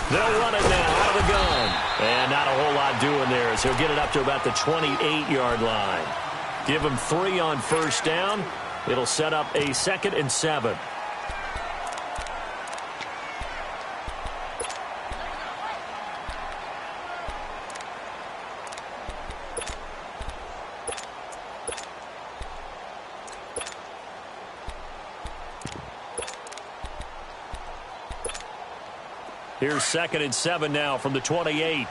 They'll run it now out of the gun. And not a whole lot doing there as he'll get it up to about the 28-yard line. Give him 3 on first down. It'll set up a 2nd and 7. Here's 2nd and 7 now from the 28.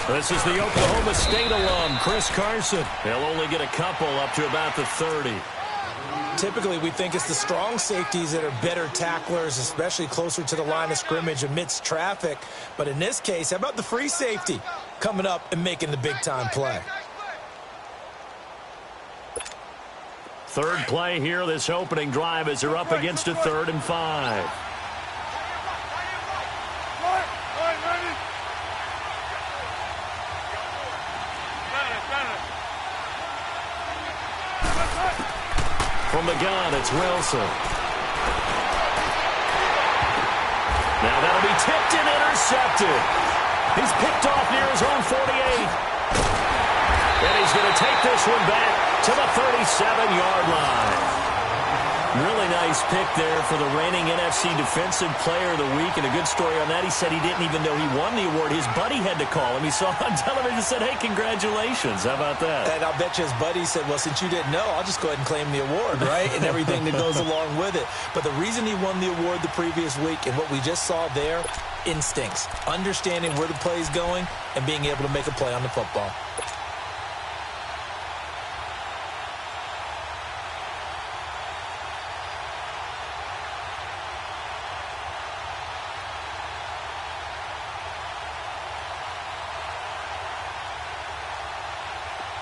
This is the Oklahoma State alum, Chris Carson. They'll only get a couple up to about the 30. Typically, we think it's the strong safeties that are better tacklers, especially closer to the line of scrimmage amidst traffic. But in this case, how about the free safety coming up and making the big-time play? Third play here, this opening drive, as they're up against a 3rd and 5. From the gun, it's Wilson. Now that'll be tipped and intercepted. He's picked off near his own 48. And he's going to take this one back to the 37-yard line. Really nice pick there for the reigning NFC Defensive Player of the Week. And a good story on that, he said he didn't even know he won the award. His buddy had to call him. He saw it on television and said, hey, congratulations. How about that? And I'll bet you his buddy said, well, since you didn't know, I'll just go ahead and claim the award, right? And everything that goes along with it. But the reason he won the award the previous week and what we just saw there, instincts, understanding where the play is going and being able to make a play on the football.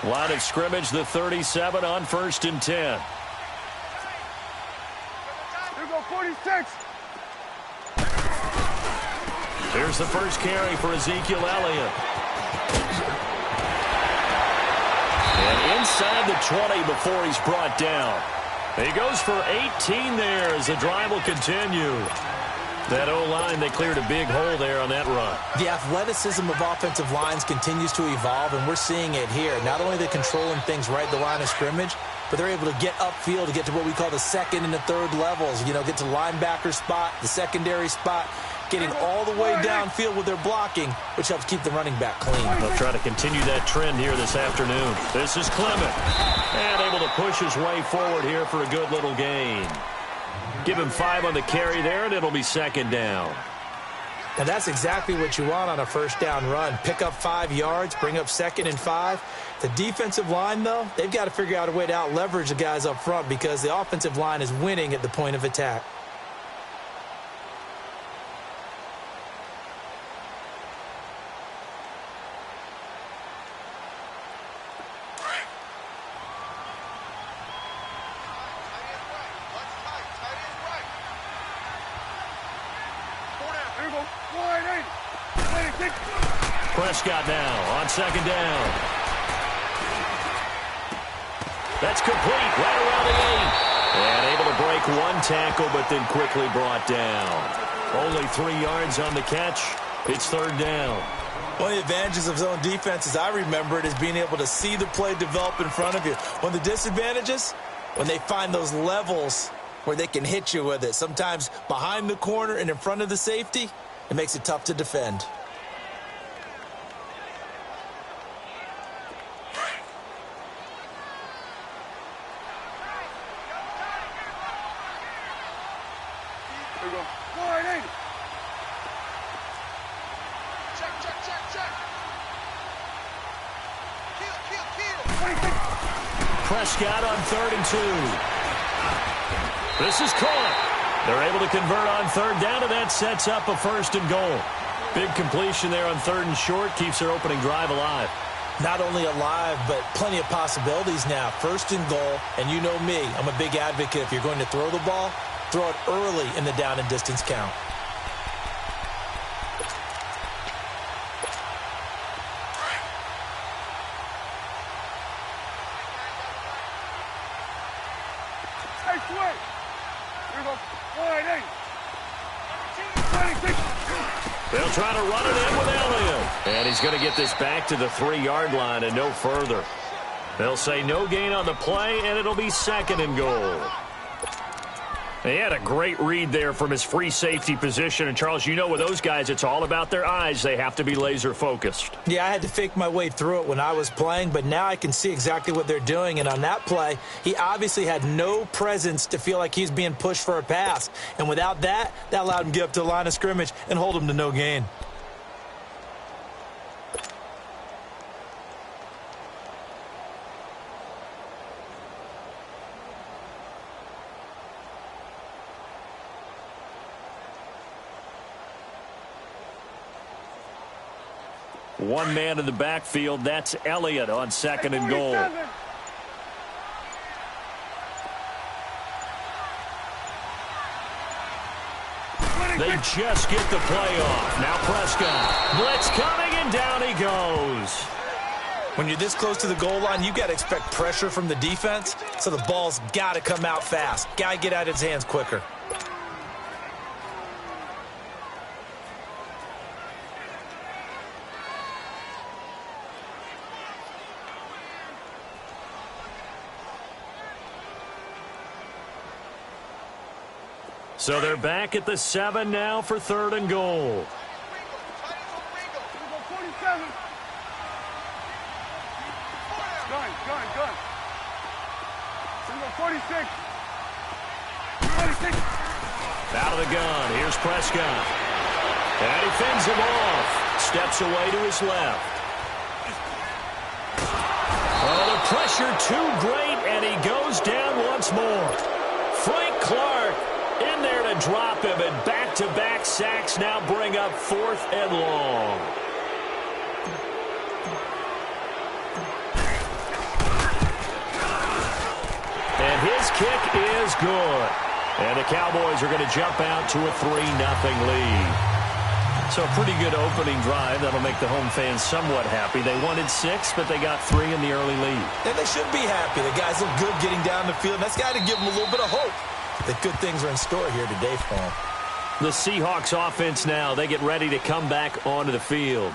Line of scrimmage, the 37 on 1st and 10. Here go 46. Here's the first carry for Ezekiel Elliott. And inside the 20 before he's brought down. He goes for 18 there as the drive will continue. That O-line, they cleared a big hole there on that run. The athleticism of offensive lines continues to evolve, and we're seeing it here. Not only are they controlling things right at the line of scrimmage, but they're able to get upfield to get to what we call the 2nd and the 3rd levels. You know, get to the linebacker spot, the secondary spot, getting all the way downfield with their blocking, which helps keep the running back clean. They'll try to continue that trend here this afternoon. This is Clement. And able to push his way forward here for a good little gain. Give him 5 on the carry there, and it'll be 2nd down. And that's exactly what you want on a first down run. Pick up 5 yards, bring up 2nd and 5. The defensive line, though, they've got to figure out a way to out-leverage the guys up front because the offensive line is winning at the point of attack. Prescott now on 2nd down. That's complete right around the 8. And able to break one tackle, but then quickly brought down. Only 3 yards on the catch. It's 3rd down. One of the advantages of zone defense, as I remember it, is being able to see the play develop in front of you. One of the disadvantages, when they find those levels where they can hit you with it. Sometimes behind the corner and in front of the safety, it makes it tough to defend. Prescott on 3rd and 2. This is caught. They're able to convert on 3rd down, and that sets up a 1st and goal. Big completion there on 3rd and short, keeps their opening drive alive. Not only alive, but plenty of possibilities now. First and goal, and you know me, I'm a big advocate. If you're going to throw the ball, throw it early in the down and distance count. Hey, switch. Here we go. 188. 26. They'll try to run it in with Elliott. And he's going to get this back to the 3-yard line and no further. They'll say no gain on the play, and it'll be second and goal. He had a great read there from his free safety position. And, Charles, you know with those guys, it's all about their eyes. They have to be laser-focused. Yeah, I had to fake my way through it when I was playing, but now I can see exactly what they're doing. And on that play, he obviously had no presence to feel like he's being pushed for a pass. And without that, that allowed him to get up to the line of scrimmage and hold him to no gain. One man in the backfield. That's Elliott on second and goal. They just get the play off. Now Prescott. Blitz coming, and down he goes. When you're this close to the goal line, you've got to expect pressure from the defense, so the ball's got to come out fast. Got to get out of his hands quicker. So they're back at the 7 now for third and goal. Here we go. 47. Gun. Here we go. 46. 26. Out of the gun. Here's Prescott. And he fends him off. Steps away to his left. Oh, the pressure too great, and he goes down once more. Frank Clark in there to drop him, and back-to-back sacks now bring up 4th and long. And his kick is good. And the Cowboys are going to jump out to a 3-0 lead. So a pretty good opening drive. That'll make the home fans somewhat happy. They wanted 6, but they got 3 in the early lead. And they should be happy. The guys look good getting down the field. That's got to give them a little bit of hope that good things are in store here today for them. The Seahawks offense now, they get ready to come back onto the field.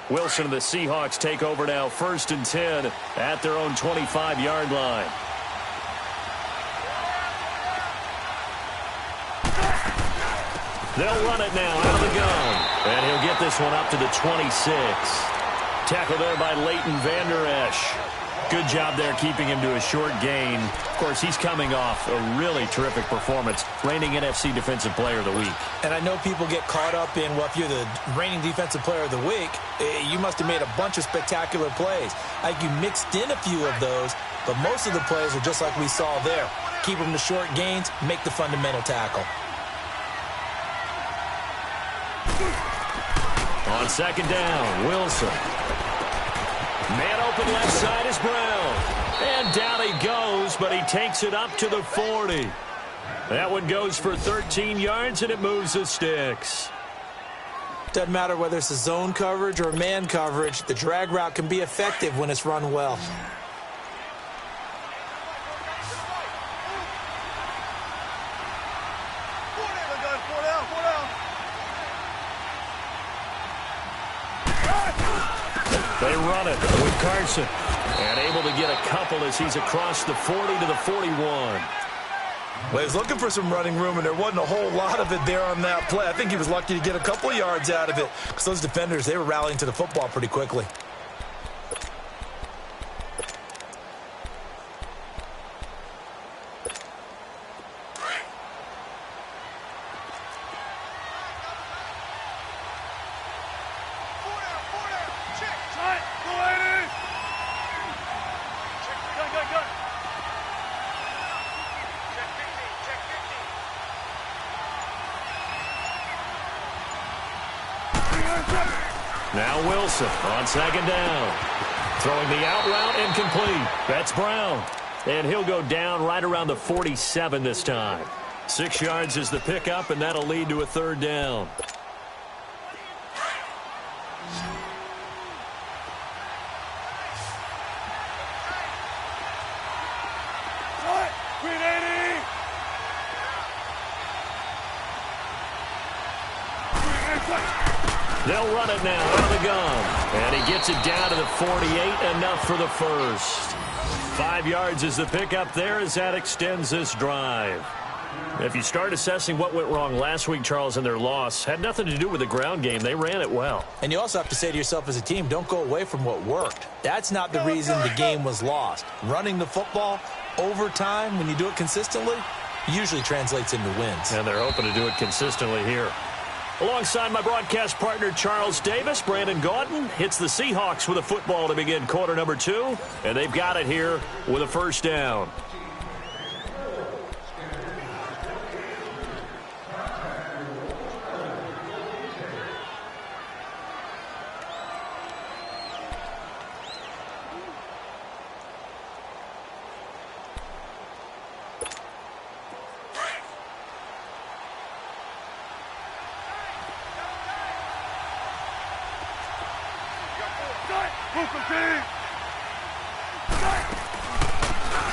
Wilson and the Seahawks take over now, 1st and 10 at their own 25-yard line. They'll run it now out of the gun. And he'll get this one up to the 26. Tackle there by Leighton Vander Esch. Good job there keeping him to a short gain. Of course, he's coming off a really terrific performance, reigning NFC Defensive Player of the Week. And I know people get caught up in, well, if you're the reigning Defensive Player of the Week, you must have made a bunch of spectacular plays. Like you mixed in a few of those, but most of the plays are just like we saw there. Keep them to short gains, make the fundamental tackle. On second down, Wilson. Man open left side is Brown. And down he goes, but he takes it up to the 40. That one goes for 13 yards, and it moves the sticks. Doesn't matter whether it's a zone coverage or man coverage, the drag route can be effective when it's run well. They run it with Carson. And able to get a couple as he's across the 40 to the 41. Well, he was looking for some running room, and there wasn't a whole lot of it there on that play. I think he was lucky to get a couple of yards out of it because those defenders, they were rallying to the football pretty quickly. Now Wilson on second down. Throwing the out route incomplete. That's Brown. And he'll go down right around the 47 this time. 6 yards is the pickup, and that'll lead to a third down. They'll run it now out of the gun. And he gets it down to the 48, enough for the first. 5 yards is the pickup there as that extends this drive. If you start assessing what went wrong last week, Charles, in their loss, had nothing to do with the ground game. They ran it well. And you also have to say to yourself as a team, don't go away from what worked. That's not the reason the game was lost. Running the football over time, when you do it consistently, usually translates into wins. And they're hoping to do it consistently here. Alongside my broadcast partner, Charles Davis, Brandon Gaudin hits the Seahawks with a football to begin quarter number 2, and they've got it here with a first down.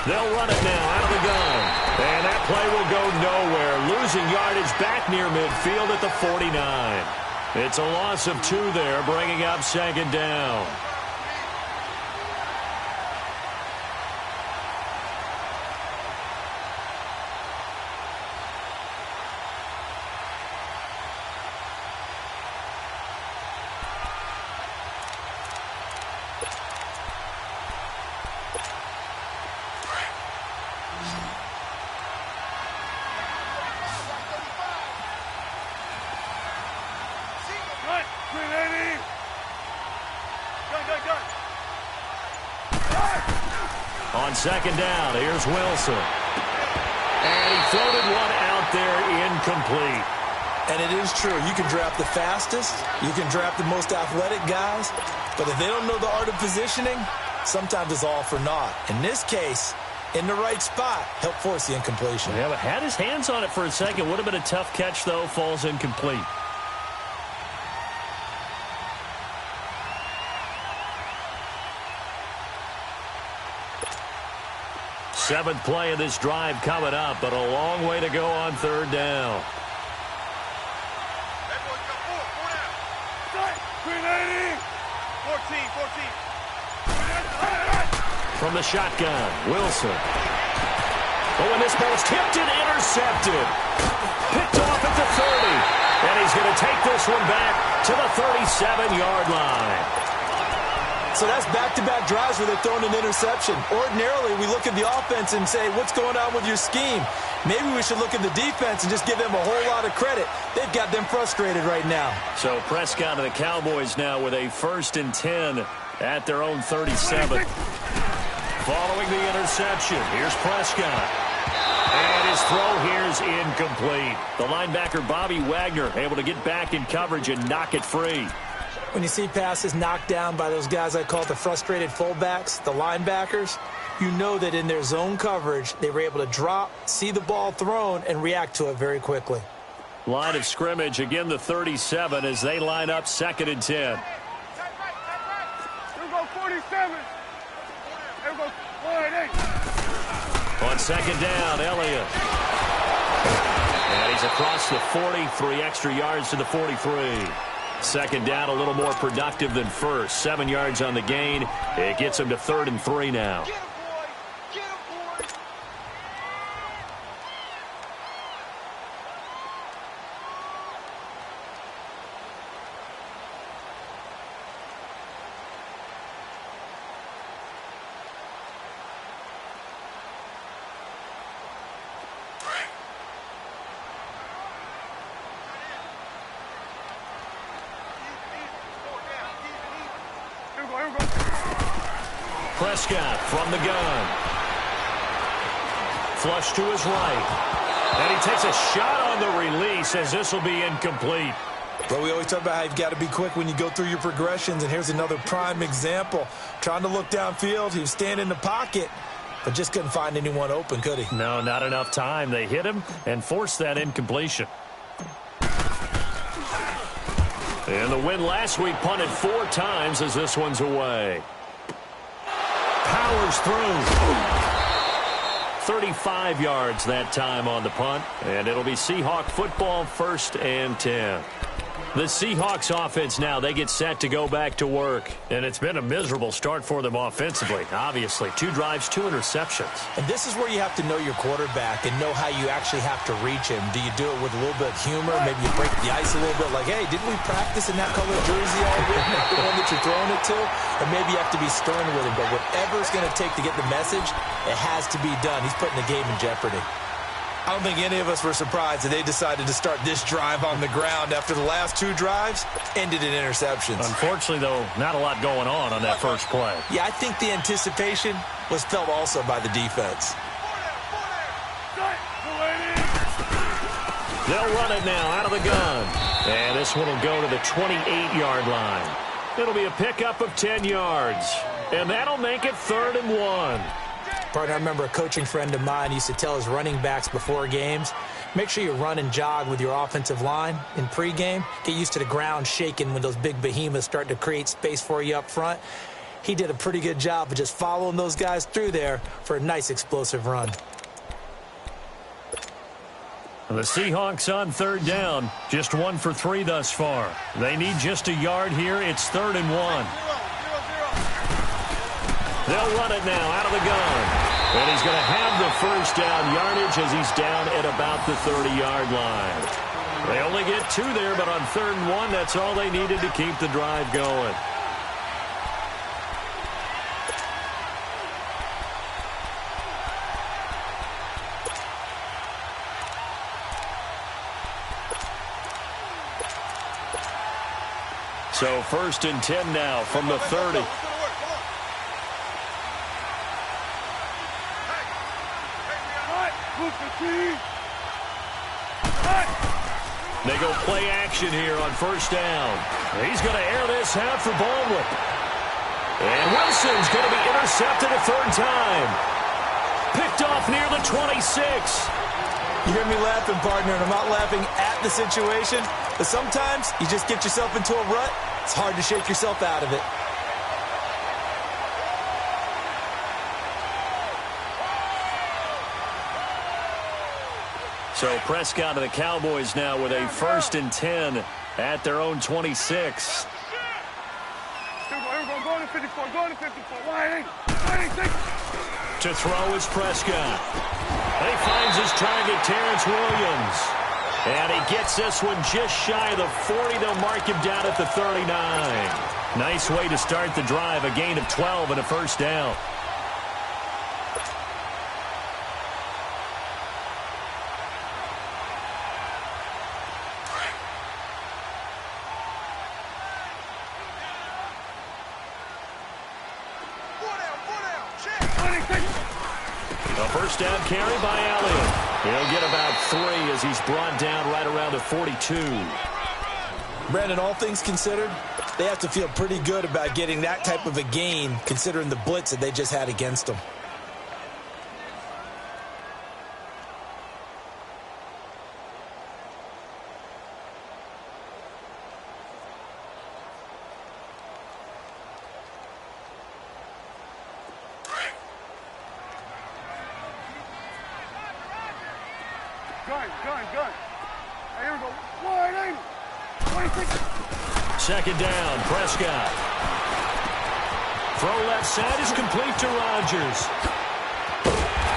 They'll run it now out of the gun. And that play will go nowhere. Losing yardage back near midfield at the 49. It's a loss of 2 there, bringing up second down. On second down, here's Wilson. And he floated one out there incomplete. And it is true. You can draft the fastest. You can draft the most athletic guys. But if they don't know the art of positioning, sometimes it's all for naught. In this case, in the right spot, help force the incompletion. Yeah, but had his hands on it for a second. Would have been a tough catch, though. Falls incomplete. Seventh play of this drive coming up, but a long way to go on third down. From the shotgun, Wilson. Oh, and this ball's tipped and intercepted. Picked off at the 30. And he's going to take this one back to the 37-yard line. So that's back-to-back drives where they're throwing an interception. Ordinarily, we look at the offense and say, what's going on with your scheme? Maybe we should look at the defense and just give them a whole lot of credit. They've got them frustrated right now. So Prescott and the Cowboys now with a 1st and 10 at their own 37. Following the interception, here's Prescott. And his throw here is incomplete. The linebacker, Bobby Wagner, able to get back in coverage and knock it free. When you see passes knocked down by those guys I call the frustrated fullbacks, the linebackers, you know that in their zone coverage, they were able to drop, see the ball thrown, and react to it very quickly. Line of scrimmage, again the 37 as they line up 2nd and 10. Here we go 47. Here we go 48. On second down, Elliott. And he's across the 40, 3 extra yards to the 43. Second down, a little more productive than first. 7 yards on the gain. It gets him to 3rd and 3 now. Prescott from the gun. Flush to his right. And he takes a shot on the release as this will be incomplete. But we always talk about how you've got to be quick when you go through your progressions, and here's another prime example. Trying to look downfield, he was standing in the pocket, but just couldn't find anyone open, could he? No, not enough time. They hit him and forced that incompletion. And the win last week punted 4 times as this one's away. Powers through. 35 yards that time on the punt, and it'll be Seahawk football, 1st and 10. The Seahawks offense now, they get set to go back to work. And it's been a miserable start for them offensively. Obviously, 2 drives, 2 interceptions. And this is where you have to know your quarterback and know how you actually have to reach him. Do you do it with a little bit of humor? Maybe you break the ice a little bit like, hey, didn't we practice in that colored jersey all week? The one that you're throwing it to? And maybe you have to be stern with him. But whatever it's going to take to get the message, it has to be done. He's putting the game in jeopardy. I don't think any of us were surprised that they decided to start this drive on the ground after the last 2 drives ended in interceptions. Unfortunately, though, not a lot going on that first play. Yeah, I think the anticipation was felt also by the defense. They'll run it now out of the gun. And this one will go to the 28-yard line. It'll be a pickup of 10 yards. And that'll make it 3rd and 1. Partner, I remember a coaching friend of mine used to tell his running backs before games, make sure you run and jog with your offensive line in pregame. Get used to the ground shaking when those big behemoths start to create space for you up front. He did a pretty good job of just following those guys through there for a nice explosive run. The Seahawks on 3rd down, just 1 for 3 thus far. They need just a yard here. It's 3rd and 1. They'll run it now out of the gun. And he's going to have the 1st down yardage as he's down at about the 30-yard line. They only get 2 there, but on 3rd and 1, that's all they needed to keep the drive going. So 1st and 10 now from the 30. They go play action here on 1st down. He's going to air this out for Baldwin. And Wilson's going to be intercepted a 3rd time. Picked off near the 26. You hear me laughing, partner, and I'm not laughing at the situation, but sometimes you just get yourself into a rut. It's hard to shake yourself out of it. So Prescott and the Cowboys now with a 1st and 10 at their own 26. To throw is Prescott. And he finds his target, Terrence Williams. And he gets this one just shy of the 40. They'll mark him down at the 39. Nice way to start the drive, a gain of 12 and a 1st down. A 1st down carry by Elliott. He'll get about 3 as he's brought down right around the 42. Brandon, all things considered, they have to feel pretty good about getting that type of a gain considering the blitz that they just had against them. Gun. Hey, here we go. Wide angle. 26. 2nd down, Prescott. Throw left side is complete to Rodgers.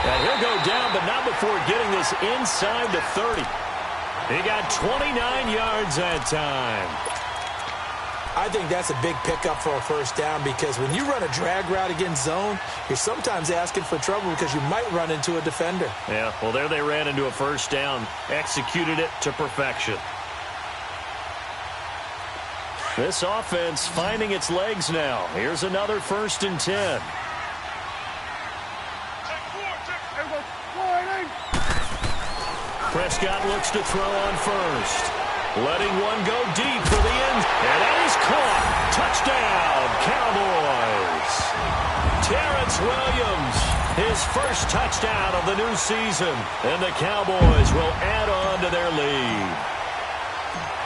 And he'll go down, but not before getting this inside the 30. He got 29 yards that time. I think that's a big pickup for a 1st down because when you run a drag route against zone, you're sometimes asking for trouble because you might run into a defender. Yeah, well, there they ran into a 1st down, executed it to perfection. This offense finding its legs now. Here's another 1st and 10. Prescott looks to throw on 1st. letting one go deep for the end. And that is caught. Touchdown, Cowboys. Terrence Williams, his first touchdown of the new season. And the Cowboys will add on to their lead.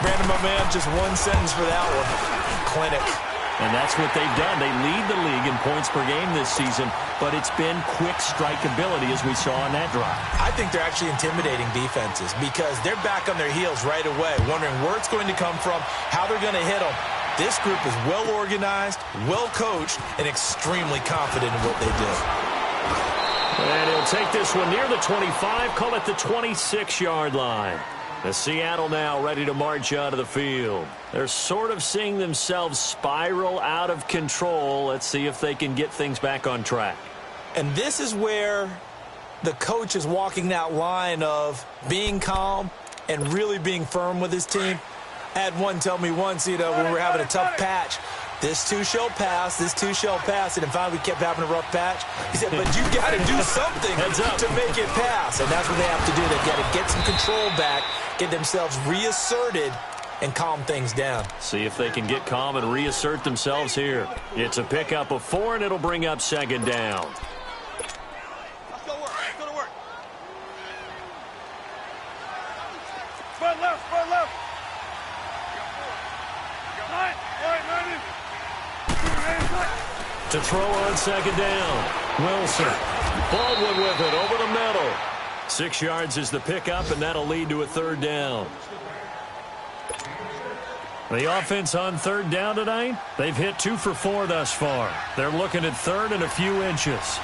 Brandon, my man, just one sentence for that one. Clinic. And that's what they've done. They lead the league in points per game this season, but it's been quick strike ability as we saw on that drive. I think they're actually intimidating defenses because they're back on their heels right away, wondering where it's going to come from, how they're going to hit them. This group is well organized, well coached, and extremely confident in what they do. And he'll take this one near the 25, call it the 26-yard line. The Seattle now ready to march out of the field. They're sort of seeing themselves spiral out of control. Let's see if they can get things back on track. And this is where the coach is walking that line of being calm and really being firm with his team. I had one tell me once, when we were having a tough patch, this too shall pass, this too shall pass, and finally we kept having a rough patch. He said, but you got to do something to make it pass, and that's what they have to do. They've got to get some control back, get themselves reasserted, and calm things down. See if they can get calm and reassert themselves here. It's a pickup of 4, and it'll bring up second down. Let's go to work. Let's go to work. Spread left. Spread left. Right, 90. To throw on second down. Wilson. Baldwin with it over the middle. 6 yards is the pickup, and that'll lead to a third down. The offense on third down tonight, they've hit 2 for 4 thus far. They're looking at third and a few inches.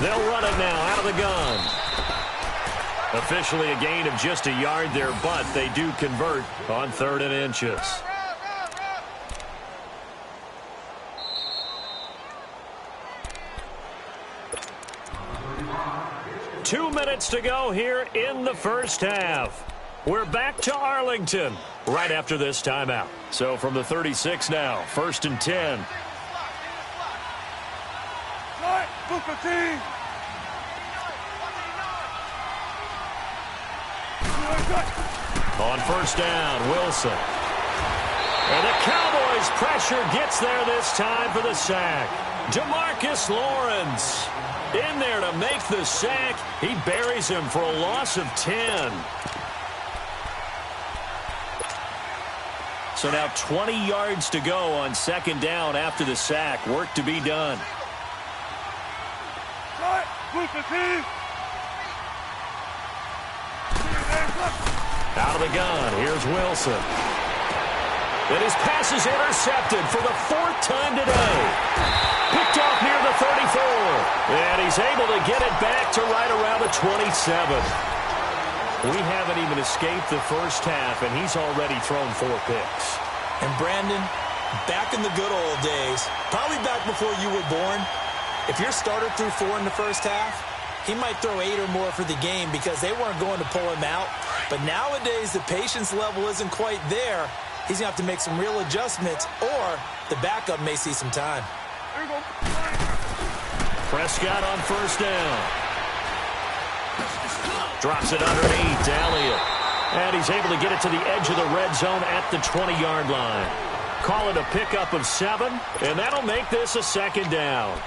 They'll run it now out of the gun. Officially a gain of just a yard there, but they do convert on third and inches. Two minutes to go here in the first half. We're back to Arlington right after this timeout. So from the 36 now, 1st and 10. On first down, Wilson. And the Cowboys' pressure gets there this time for the sack. DeMarcus Lawrence in there to make the sack. He buries him for a loss of 10. So now 20 yards to go on second down after the sack. Work to be done. Out of the gun, here's Wilson. And his pass is intercepted for the 4th time today. Picked off near the 34. And he's able to get it back to right around the 27. We haven't even escaped the first half, and he's already thrown 4 picks. And Brandon, back in the good old days, probably back before you were born, if your starter threw 4 in the first half, he might throw 8 or more for the game because they weren't going to pull him out. But nowadays, the patience level isn't quite there. He's going to have to make some real adjustments, or the backup may see some time. Prescott on first down. Drops it underneath to Elliott. And he's able to get it to the edge of the red zone at the 20-yard line. Call it a pickup of 7, and that'll make this a second down.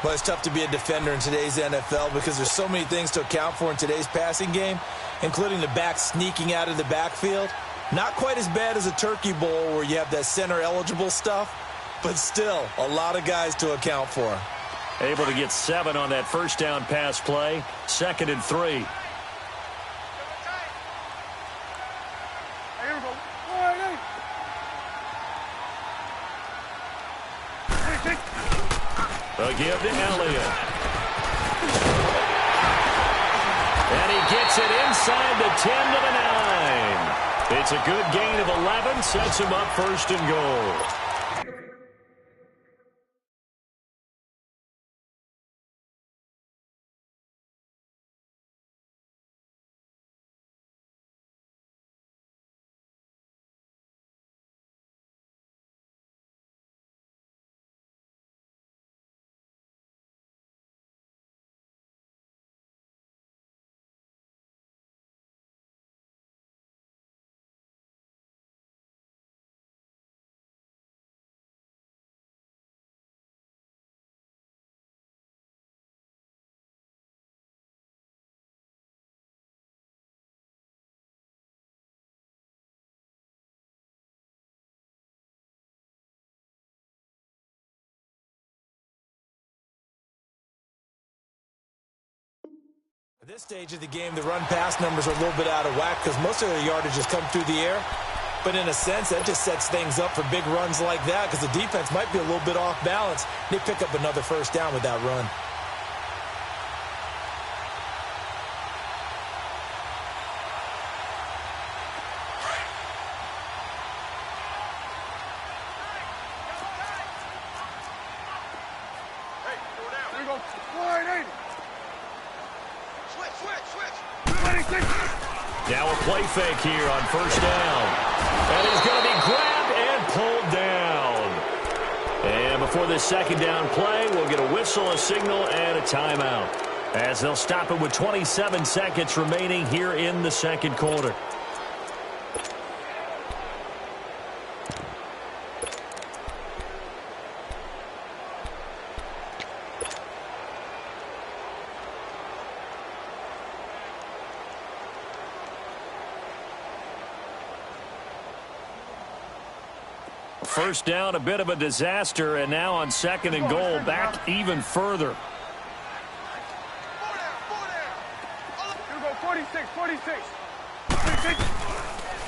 Well, it's tough to be a defender in today's NFL because there's so many things to account for in today's passing game, including the back sneaking out of the backfield. Not quite as bad as a turkey bowl where you have that center-eligible stuff, but still a lot of guys to account for. Able to get 7 on that first down pass play. 2nd and 3. A give to Elliott. And he gets it inside the 10 to the 9. It's a good gain of 11. Sets him up 1st and goal. At this stage of the game, the run-pass numbers are a little bit out of whack because most of their yardage has come through the air. But in a sense, that just sets things up for big runs like that because the defense might be a little bit off balance. They pick up another first down with that run. There you go. 480. Switch. Now a play fake here on first down. And he's going to be grabbed and pulled down. And before this second down play, we'll get a whistle, a signal, and a timeout, as they'll stop it with 27 seconds remaining here in the second quarter. First down, a bit of a disaster, and now on second and goal, back even further. Here we go. 46.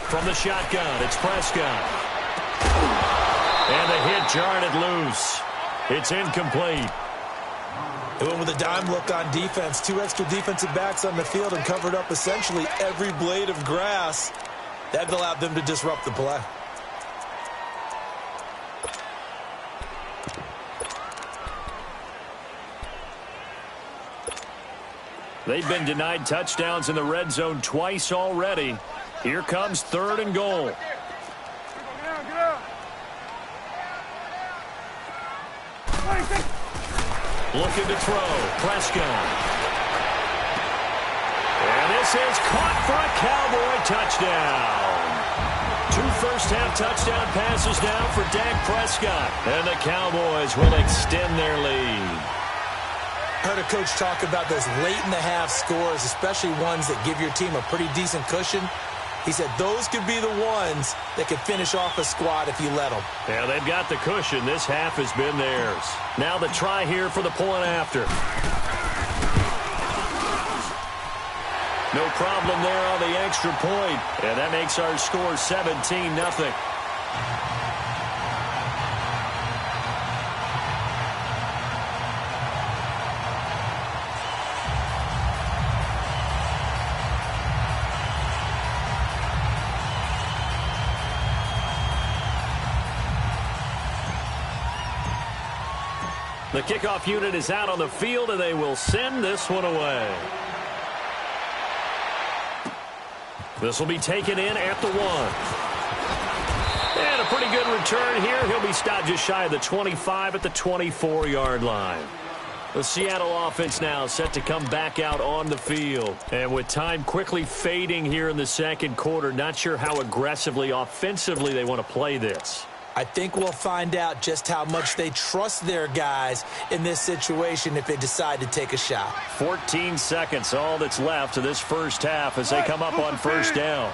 From the shotgun, it's Prescott. And the hit jarred it loose. It's incomplete. They went with a dime look on defense. 2 extra defensive backs on the field and covered up essentially every blade of grass. That allowed them to disrupt the play. They've been denied touchdowns in the red zone twice already. Here comes third and goal. Get out. 26. Looking to throw. Prescott. And this is caught for a Cowboy touchdown. 2 first-half touchdown passes now for Dak Prescott. And the Cowboys will extend their lead. I heard a coach talk about those late-in-the-half scores, especially ones that give your team a pretty decent cushion. He said those could be the ones that could finish off a squad if you let them. Yeah, they've got the cushion. This half has been theirs. Now the try here for the point after. No problem there on the extra point. And that makes our score 17-0. The kickoff unit is out on the field, and they will send this one away. This will be taken in at the 1. And a pretty good return here. He'll be stopped just shy of the 25 at the 24-yard line. The Seattle offense now set to come back out on the field. And with time quickly fading here in the second quarter, not sure how aggressively, offensively they want to play this. I think we'll find out just how much they trust their guys in this situation if they decide to take a shot. 14 seconds, all that's left of this first half as they come up on first down.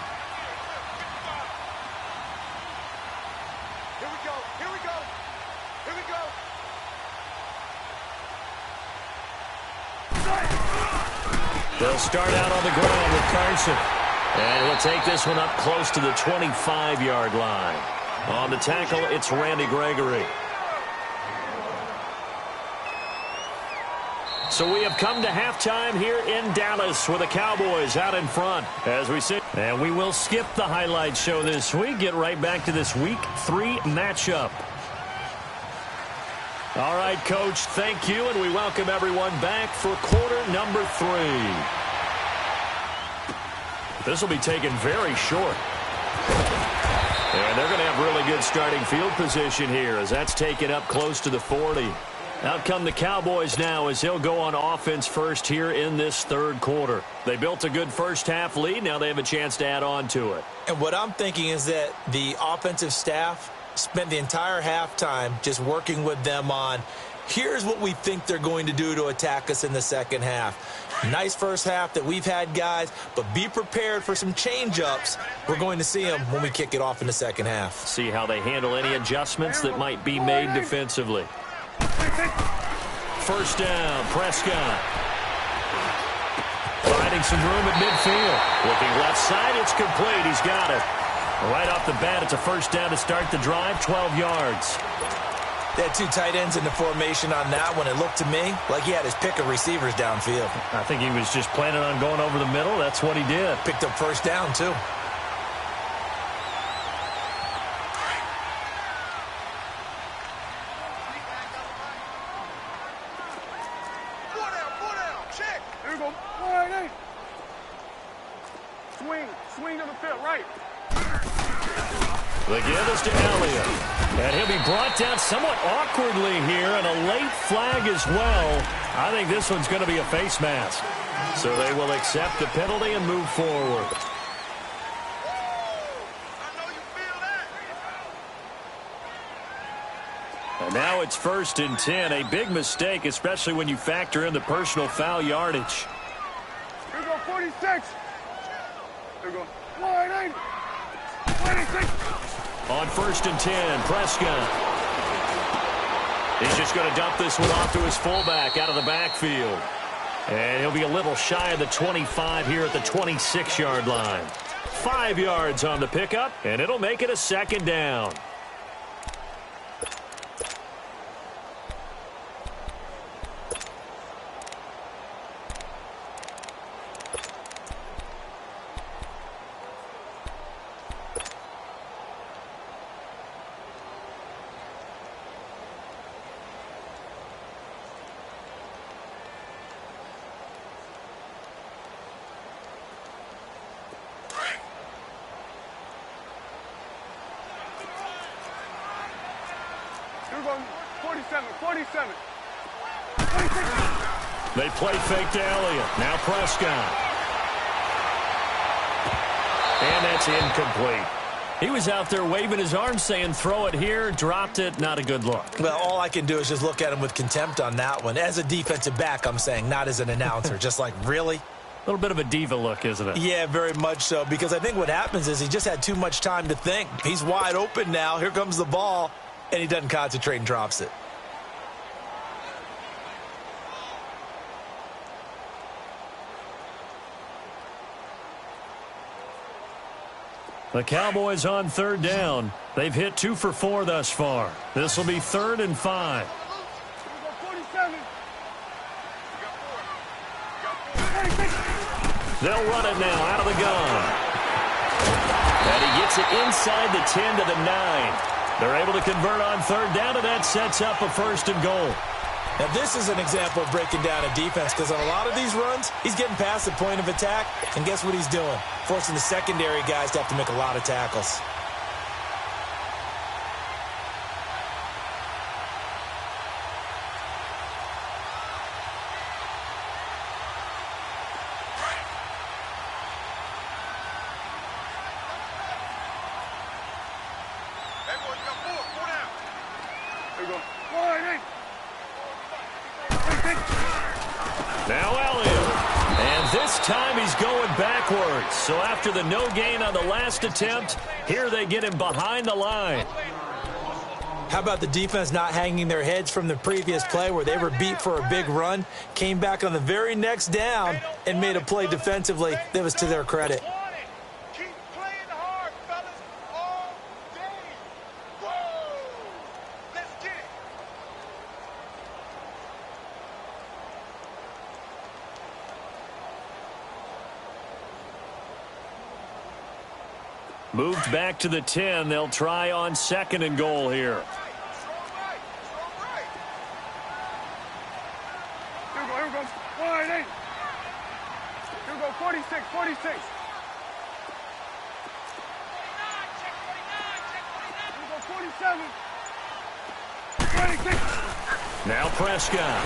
Here we go. They'll start out on the ground with Carson. And he'll take this one up close to the 25-yard line. On the tackle, it's Randy Gregory. So we have come to halftime here in Dallas with the Cowboys out in front as we sit. And we will skip the highlight show this week. Get right back to this Week 3 matchup. All right, Coach, thank you, and we welcome everyone back for quarter number 3. This will be taken very short. And they're going to have really good starting field position here as that's taken up close to the 40. Out come the Cowboys now as he'll go on offense first here in this third quarter. They built a good first-half lead. Now they have a chance to add on to it. And what I'm thinking is that the offensive staff spent the entire halftime just working with them on, here's what we think they're going to do to attack us in the second half. Nice first half that we've had, guys, but be prepared for some change-ups. We're going to see them when we kick it off in the second half. See how they handle any adjustments that might be made defensively. First down, Prescott. finding some room at midfield. Looking left side, it's complete. He's got it. Right off the bat, it's a first down to start the drive, 12 yards. They had two tight ends in the formation on that one. It looked to me like he had his pick of receivers downfield. I think he was just planning on going over the middle. That's what he did. Picked up first down, too. Swing to the field, right. The give is to Elliott. And he'll be brought down somewhat awkwardly here, and a late flag as well. I think this one's going to be a face mask. So they will accept the penalty and move forward. And now it's 1st and 10. A big mistake, especially when you factor in the personal foul yardage. Here we go, 46. Here we go. Wide 26. On 1st and 10, Prescott. He's just going to dump this one off to his fullback out of the backfield. And he'll be a little shy of the 25 here at the 26-yard line. 5 yards on the pickup, and it'll make it a 2nd down. Here we go, 47, 47. 26. They play fake to Elliott. Now Prescott. And that's incomplete. He was out there waving his arms saying throw it here, dropped it, not a good look. Well, all I can do is just look at him with contempt on that one. As a defensive back, I'm saying, not as an announcer. Just like, really? A little bit of a diva look, isn't it? Yeah, very much so, because I think what happens is he just had too much time to think. He's wide open now. Here comes the ball, and he doesn't concentrate and drops it. The Cowboys on 3rd down. They've hit 2 for 4 thus far. This will be 3rd and 5. They'll run it now out of the gun. And he gets it inside the 10 to the 9. They're able to convert on 3rd down, and that sets up a 1st and goal. Now, this is an example of breaking down a defense, because on a lot of these runs, he's getting past the point of attack, and guess what he's doing? Forcing the secondary guys to have to make a lot of tackles. Now Elliott. And this time he's going backwards. So after the no gain on the last attempt, here they get him behind the line. How about the defense not hanging their heads from the previous play where they were beat for a big run, came back on the very next down and made a play defensively that was to their credit. Moved back to the 10. They'll try on 2nd and goal here. Here we go. Wide 8. Here we go, 46, 46. Here we go, 47. 26. Now Prescott.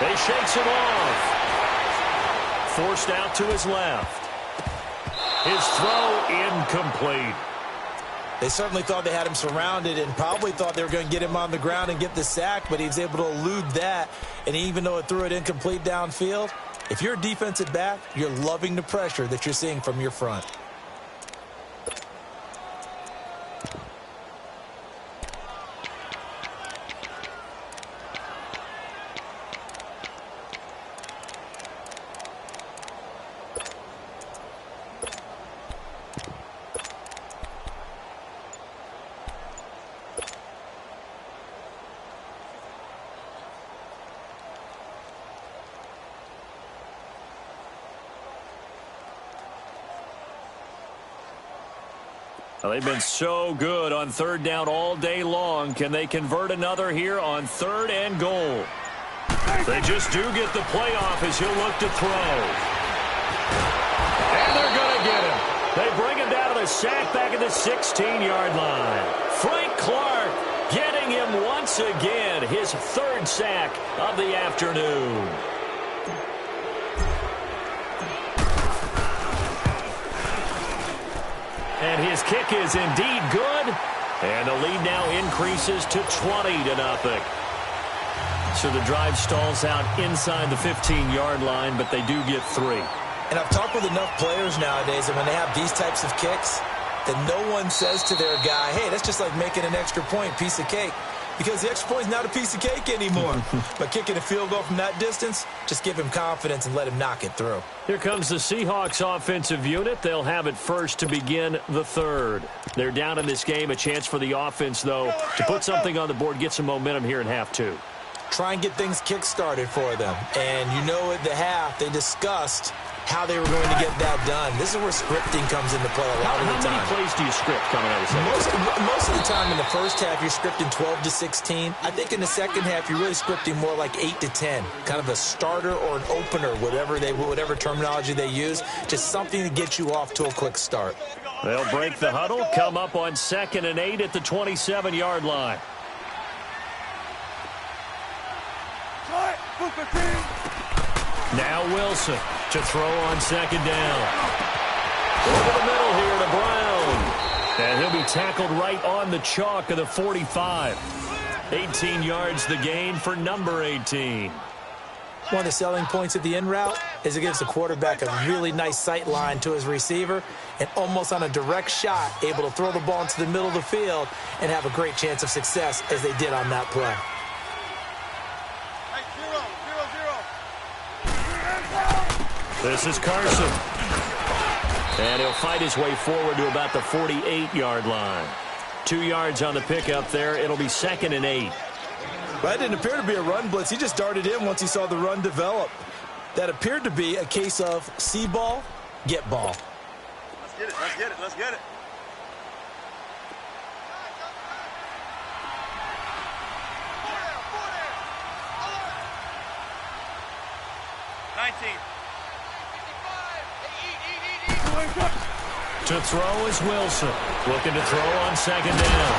They shakes him off. Forced out to his left. His throw incomplete. They certainly thought they had him surrounded and probably thought they were going to get him on the ground and get the sack, but he was able to elude that. And even though it threw it incomplete downfield, if you're a defensive back, you're loving the pressure that you're seeing from your front. Well, they've been so good on third down all day long. Can they convert another here on 3rd and goal? They just do get the playoff as he'll look to throw. And they're going to get him. They bring him down to the sack back at the 16-yard line. Frank Clark getting him once again, his 3rd sack of the afternoon. And his kick is indeed good. And the lead now increases to 20-0. So the drive stalls out inside the 15-yard line, but they do get 3. And I've talked with enough players nowadays, and when they have these types of kicks, that no one says to their guy, hey, that's just like making an extra point, piece of cake. Because the extra point is not a piece of cake anymore. But kicking a field goal from that distance, just give him confidence and let him knock it through. Here comes the Seahawks offensive unit. They'll have it first to begin the 3rd. They're down in this game. A chance for the offense, though, to put something on the board, get some momentum here in half 2. Try and get things kick-started for them. And you know at the half, they discussed how they were going to get that done. This is where scripting comes into play a lot of the time. How many plays do you script coming out of the second? Most of the time in the first half, you're scripting 12 to 16. I think in the second half, you're really scripting more like 8 to 10. Kind of a starter or an opener, whatever terminology they use. Just something to get you off to a quick start. They'll break the huddle, come up on 2nd and 8 at the 27-yard line. Now Wilson to throw on 2nd down. Over the middle here to Brown. And he'll be tackled right on the chalk of the 45. 18 yards the gain for number 18. One of the selling points of the in route is it gives the quarterback a really nice sight line to his receiver and almost on a direct shot able to throw the ball into the middle of the field and have a great chance of success as they did on that play. This is Carson. And he'll fight his way forward to about the 48-yard line. 2 yards on the pickup there. It'll be 2nd and 8. That didn't appear to be a run blitz. He just darted in once he saw the run develop. That appeared to be a case of see ball, get ball. Let's get it, let's get it, let's get it. To throw is Wilson. Looking to throw on 2nd down.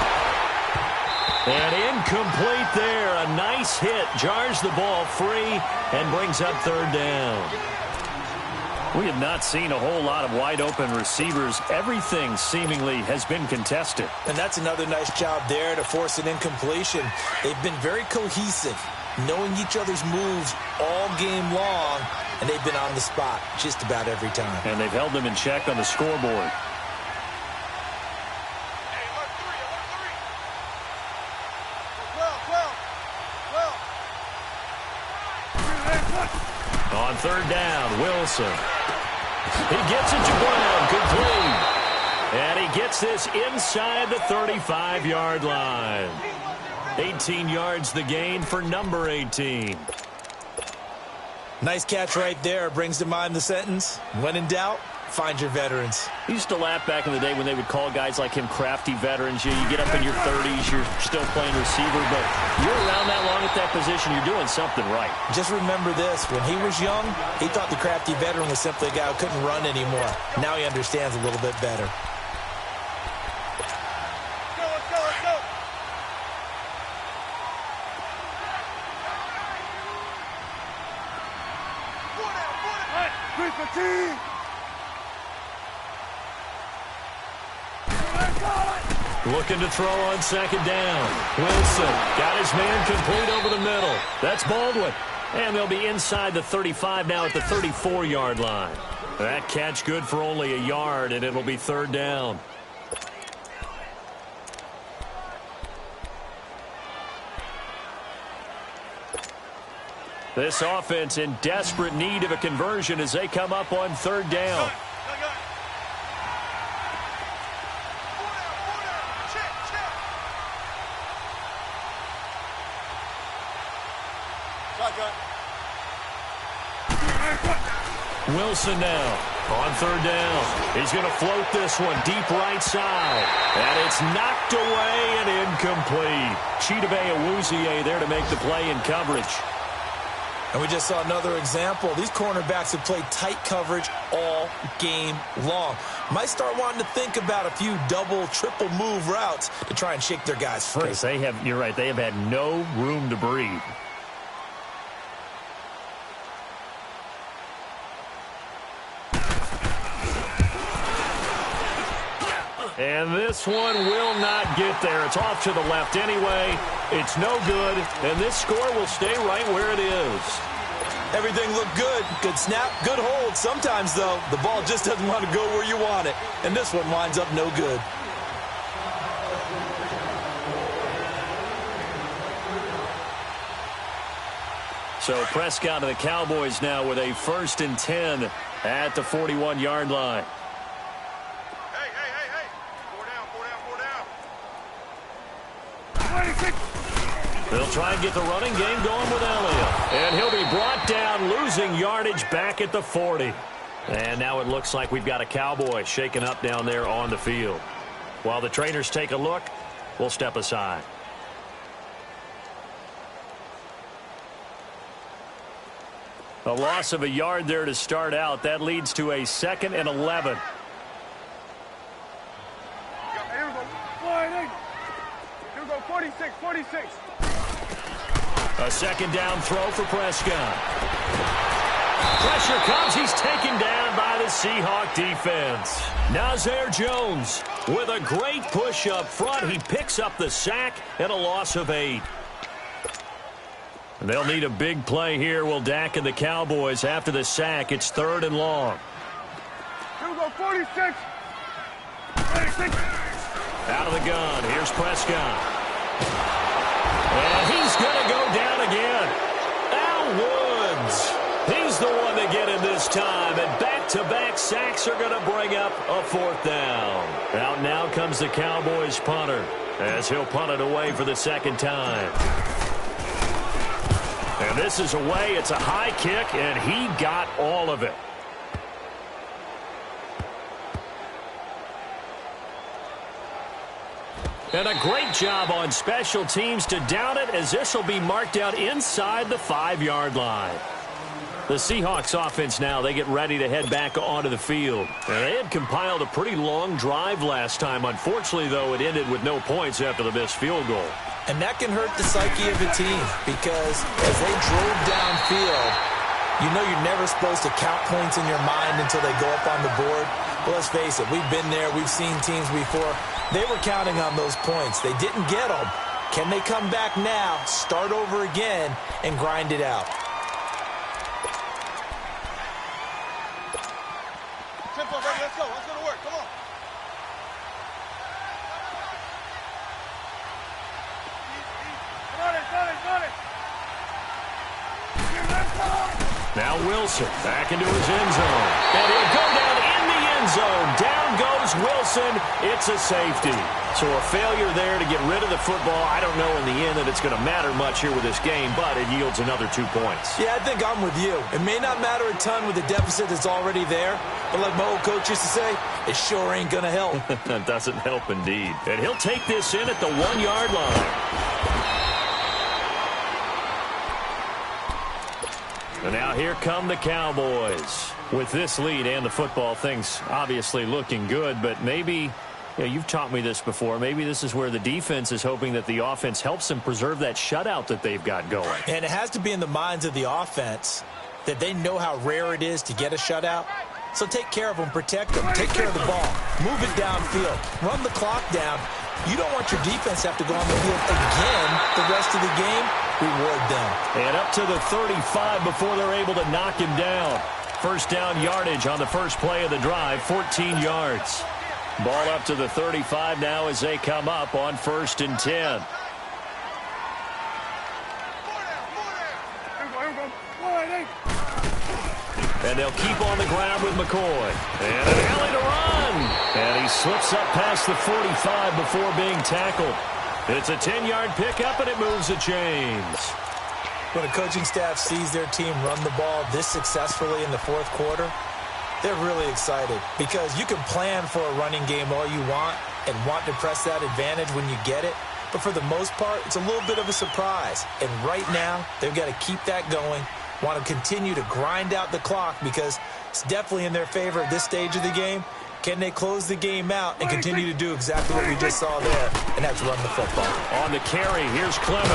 And incomplete there. A nice hit. Jars the ball free and brings up 3rd down. We have not seen a whole lot of wide-open receivers. Everything seemingly has been contested. And that's another nice job there to force an incompletion. They've been very cohesive, knowing each other's moves all game long, and they've been on the spot just about every time. And they've held them in check on the scoreboard. On 3rd down, Wilson. He gets it to Brown, complete. And he gets this inside the 35-yard line. 18 yards the gain for number 18. Nice catch right there. Brings to mind the sentence, when in doubt, find your veterans. I used to laugh back in the day when they would call guys like him crafty veterans. You get up in your 30s, you're still playing receiver, but you're around that long at that position, you're doing something right. Just remember this. When he was young, he thought the crafty veteran was simply a guy who couldn't run anymore. Now he understands a little bit better. Looking to throw on 2nd down. Wilson got his man complete over the middle. That's Baldwin. And they'll be inside the 35 now at the 34-yard line. That catch good for only a yard, and it'll be 3rd down. This offense in desperate need of a conversion as they come up on 3rd down. Wilson now. On third down, he's going to float this one deep right side. And it's knocked away and incomplete. Chidobe Awuzie there to make the play in coverage. And we just saw another example. These cornerbacks have played tight coverage all game long. Might start wanting to think about a few double, triple move routes to try and shake their guys free. You're right, they have had no room to breathe. And this one will not get there. It's off to the left anyway. It's no good, and this score will stay right where it is. Everything looked good. Good snap, good hold. Sometimes, though, the ball just doesn't want to go where you want it. And this one winds up no good. So Prescott and the Cowboys now with a 1st and 10 at the 41-yard line. They'll try and get the running game going with Elliott. And he'll be brought down, losing yardage back at the 40. And now it looks like we've got a Cowboy shaken up down there on the field. While the trainers take a look, we'll step aside. A loss of a yard there to start out. That leads to a 2nd and 11. Here we go. Here we go. 46, 46. A 2nd down throw for Prescott. Pressure comes. He's taken down by the Seahawk defense. Nazir Jones with a great push up front. He picks up the sack and a loss of 8. They'll need a big play here, will Dak and the Cowboys. After the sack, it's 3rd and long. Here we go. 46. 46. Out of the gun. Here's Prescott. And he's going to go down again. Al Woods. He's the one to get in this time. And back-to-back sacks are going to bring up a 4th down. Out now comes the Cowboys punter as he'll punt it away for the 2nd time. And this is away. It's a high kick, and he got all of it. And a great job on special teams to down it, as this will be marked out inside the 5-yard line. The Seahawks offense now, they get ready to head back onto the field. And they had compiled a pretty long drive last time. Unfortunately, though, it ended with no points after the missed field goal. And that can hurt the psyche of a team, because as they drove downfield, you know you're never supposed to count points in your mind until they go up on the board. But let's face it, we've been there. We've seen teams before. They were counting on those points. They didn't get them. Can they come back now, start over again, and grind it out? Tempo, baby. Let's go. Let's go to work. Come on. Got it. Now Wilson back into his end zone. And he'll go down in the end zone. Down goes Wilson. It's a safety. So a failure there to get rid of the football. I don't know in the end that it's going to matter much here with this game, but it yields another 2 points. Yeah, I think I'm with you. It may not matter a ton with the deficit that's already there, but like my old coach used to say, it sure ain't going to help. That doesn't help indeed. And he'll take this in at the 1-yard line. And now here come the Cowboys. With this lead and the football, things obviously looking good, but maybe, you've taught me this before, maybe this is where the defense is hoping that the offense helps them preserve that shutout that they've got going. And it has to be in the minds of the offense that they know how rare it is to get a shutout. So take care of them, protect them, take care of the ball, move it downfield, run the clock down. You don't want your defense to have to go on the field again the rest of the game. Reward them. And up to the 35 before they're able to knock him down. First down yardage on the first play of the drive, 14 yards. Ball up to the 35 now as they come up on 1st and 10. And they'll keep on the ground with McCoy. And an alley to run. And he slips up past the 45 before being tackled. It's a 10-yard pickup, and it moves the chains. When a coaching staff sees their team run the ball this successfully in the fourth quarter, They're really excited because you can plan for a running game all you want and want to press that advantage when you get it. But for the most part, it's a little bit of a surprise. And right now, they've got to keep that going, want to continue to grind out the clock because it's definitely in their favor at this stage of the game. Can they close the game out and continue to do exactly what we just saw there, and that's run the football. On the carry, here's Clement.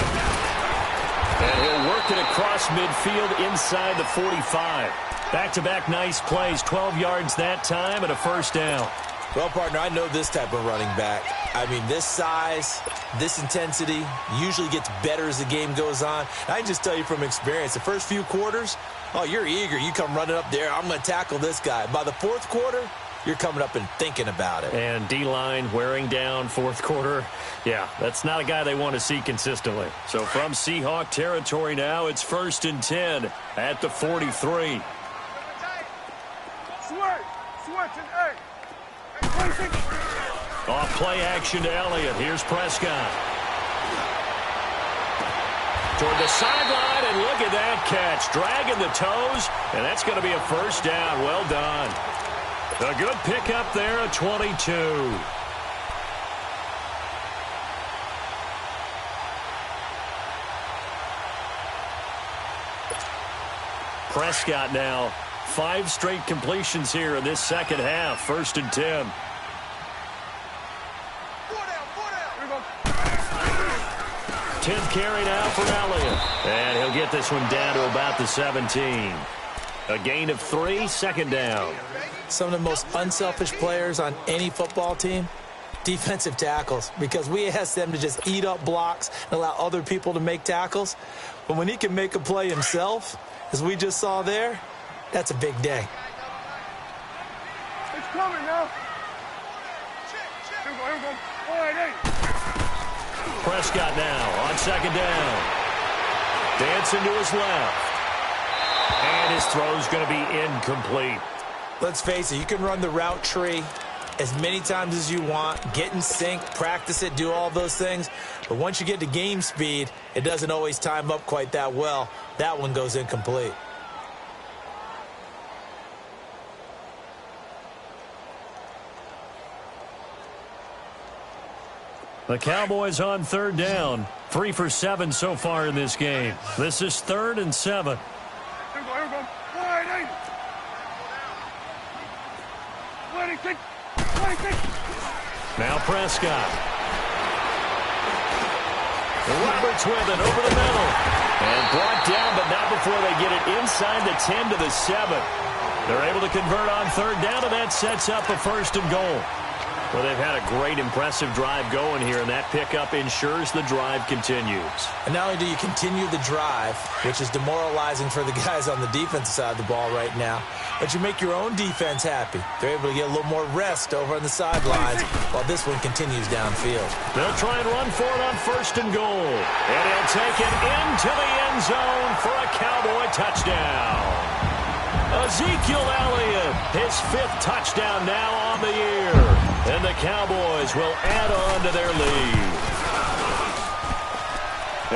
And he'll work it across midfield inside the 45. Back-to-back nice plays, 12 yards that time and a first down. Well, partner, I know this type of running back. I mean, this size, this intensity usually gets better as the game goes on. I can just tell you from experience, the first few quarters, oh, you're eager. You come running up there, I'm going to tackle this guy. By the fourth quarter, you're coming up and thinking about it. And D-line wearing down fourth quarter. Yeah, that's not a guy they want to see consistently. So from Seahawk territory now, it's 1st and 10 at the 43. Off play action to Elliott. Here's Prescott. Toward the sideline, and look at that catch. Dragging the toes, and that's going to be a first down. Well done. A good pickup there at 22. Prescott now, 5 straight completions here in this second half. 1st and 10. 10th carry now for Elliott. And he'll get this one down to about the 17. A gain of 3, 2nd down. Some of the most unselfish players on any football team, defensive tackles, because we ask them to just eat up blocks and allow other people to make tackles. But when he can make a play himself, as we just saw there, that's a big day. It's coming now. Here we go. All right, Prescott now on 2nd down. Dancing to his left. And his throw's going to be incomplete. Let's face it, you can run the route tree as many times as you want, get in sync, practice it, do all those things. But once you get to game speed, it doesn't always time up quite that well. That one goes incomplete. The Cowboys on 3rd down. 3 for 7 so far in this game. This is 3rd and 7. Here we go. All right, 26. Now Prescott. Roberts with it over the middle. And brought down, but not before they get it inside the 10 to the 7. They're able to convert on 3rd down, and that sets up a 1st and goal. Well, they've had a great, impressive drive going here, and that pickup ensures the drive continues. And not only do you continue the drive, which is demoralizing for the guys on the defensive side of the ball right now, but you make your own defense happy. They're able to get a little more rest over on the sidelines while this one continues downfield. They'll try and run for it on 1st and goal. And he'll take it into the end zone for a Cowboy touchdown. Ezekiel Elliott, his 5th touchdown now on the year. And the Cowboys will add on to their lead.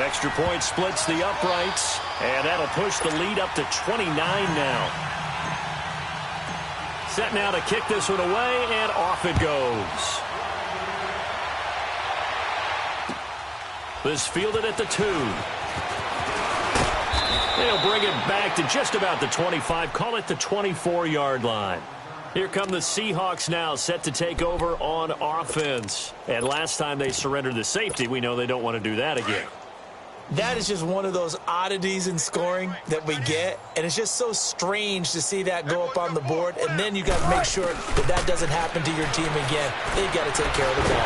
Extra point splits the uprights, and that'll push the lead up to 29 now. Set now to kick this one away, and off it goes. This fielded at the 2. They'll bring it back to just about the 25, call it the 24-yard line. Here come the Seahawks now, set to take over on offense. And last time they surrendered the safety, we know they don't want to do that again. That is just one of those oddities in scoring that we get, and it's just so strange to see that go up on the board, and then you got to make sure that that doesn't happen to your team again. They've got to take care of the ball.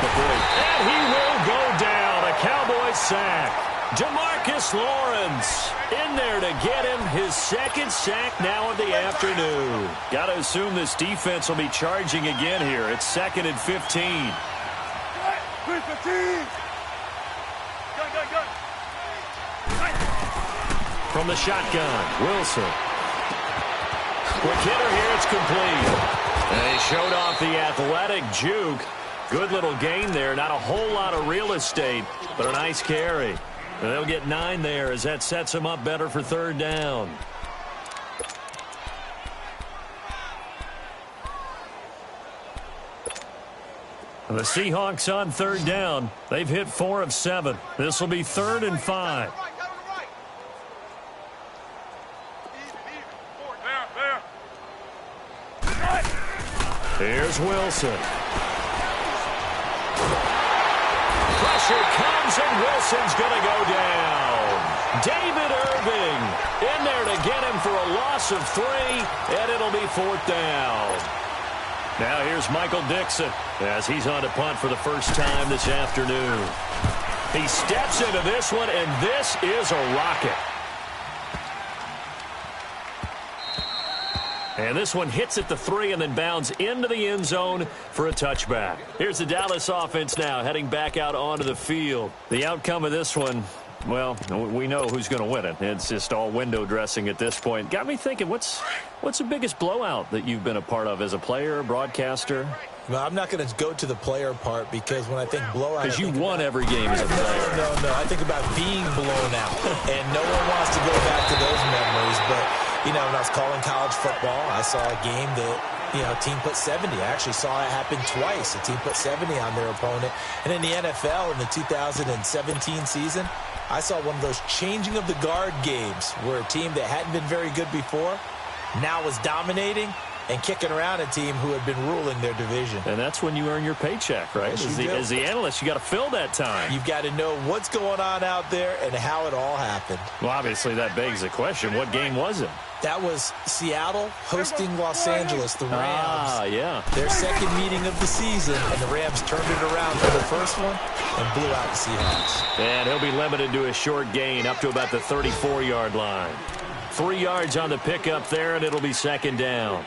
And he will go down, a Cowboy sack. DeMarcus Lawrence in there to get him his 2nd sack now of the afternoon. Got to assume this defense will be charging again here. It's 2nd and 15. From the shotgun, Wilson. Quick hitter here, it's complete. And he showed off the athletic juke. Good little gain there. Not a whole lot of real estate, but a nice carry. And they'll get 9 there as that sets them up better for 3rd down. The Seahawks on third down. They've hit 4 of 7. This will be 3rd and 5. Here's Wilson. Pressure comes, and Wilson's going to go down. David Irving in there to get him for a loss of 3, and it'll be 4th down. Now here's Michael Dixon as he's on to punt for the first time this afternoon. He steps into this one, and this is a rocket. And this one hits at the 3 and then bounds into the end zone for a touchback. Here's the Dallas offense now heading back out onto the field. The outcome of this one, well, we know who's going to win it. It's just all window dressing at this point. Got me thinking, what's the biggest blowout that you've been a part of as a player, broadcaster? Well, I'm not going to go to the player part because when I think blowout... Because you won every game as a player. No. I think about being blown out. And no one wants to go back to those memories. But, you know, when I was calling college football, I saw a game that, you know, a team put 70. I actually saw it happen twice. A team put 70 on their opponent. And in the NFL in the 2017 season, I saw one of those changing of the guard games where a team that hadn't been very good before now was dominating and kicking around a team who had been ruling their division. And that's when you earn your paycheck, right? As the analyst, you got to fill that time. You've got to know what's going on out there and how it all happened. Well, obviously, that begs the question, what game was it? That was Seattle hosting Los Angeles, the Rams. Ah, yeah. Their second meeting of the season, and the Rams turned it around for the first one and blew out the Seahawks. And he'll be limited to a short gain up to about the 34-yard line. 3 yards on the pickup there, and it'll be 2nd down.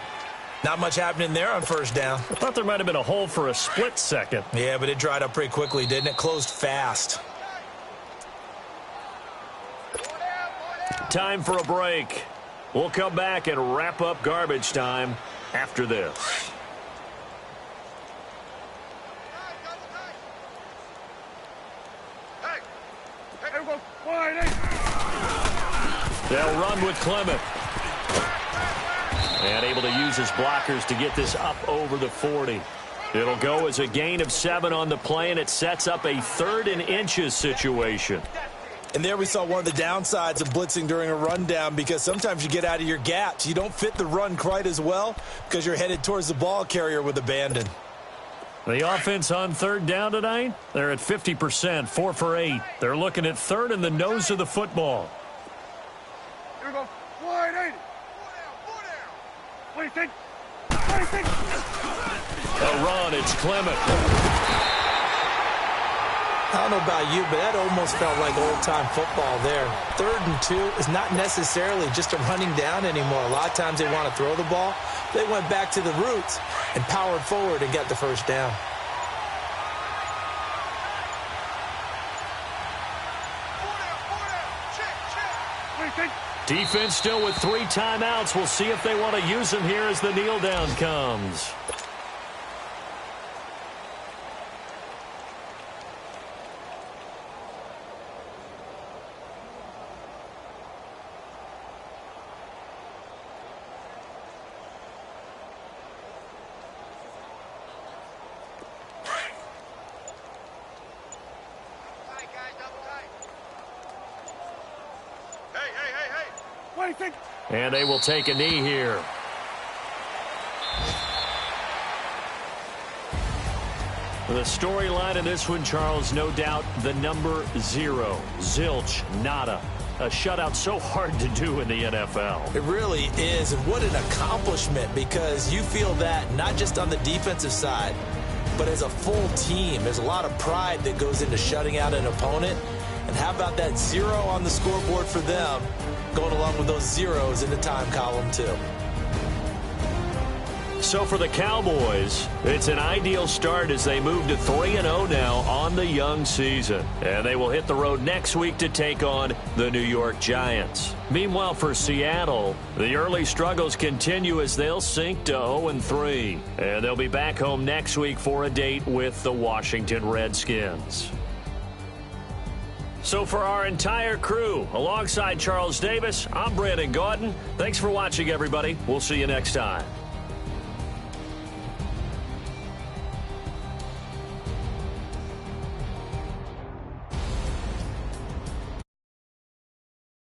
Not much happening there on 1st down. I thought there might have been a hole for a split second. Yeah, but it dried up pretty quickly, didn't it? Closed fast. Time for a break. We'll come back and wrap up garbage time after this. They'll run with Clement. And able to use his blockers to get this up over the 40. It'll go as a gain of 7 on the play, and it sets up a 3rd and inches situation. And there we saw one of the downsides of blitzing during a rundown, because sometimes you get out of your gaps. You don't fit the run quite as well because you're headed towards the ball carrier with abandon. The offense on 3rd down tonight, they're at 50%, 4 for 8. They're looking at 3rd in the nose of the football. Here we go. Wide 80. 26. 26. A run, it's Clement. I don't know about you, but that almost felt like old-time football there. 3rd and 2 is not necessarily just a running down anymore. A lot of times they want to throw the ball. They went back to the roots and powered forward and got the 1st down. Defense still with 3 timeouts. We'll see if they want to use them here as the kneel down comes. And they will take a knee here. The storyline of this one, Charles, no doubt the number 0. Zilch, nada. A shutout so hard to do in the NFL. It really is, and what an accomplishment, because you feel that not just on the defensive side, but as a full team. There's a lot of pride that goes into shutting out an opponent. And how about that 0 on the scoreboard for them, going along with those zeros in the time column too. So for the Cowboys, it's an ideal start as they move to 3-0 now on the young season. And they will hit the road next week to take on the New York Giants. Meanwhile, for Seattle, the early struggles continue as they'll sink to 0-3. And they'll be back home next week for a date with the Washington Redskins. So for our entire crew, alongside Charles Davis, I'm Brandon Gaudin. Thanks for watching, everybody. We'll see you next time.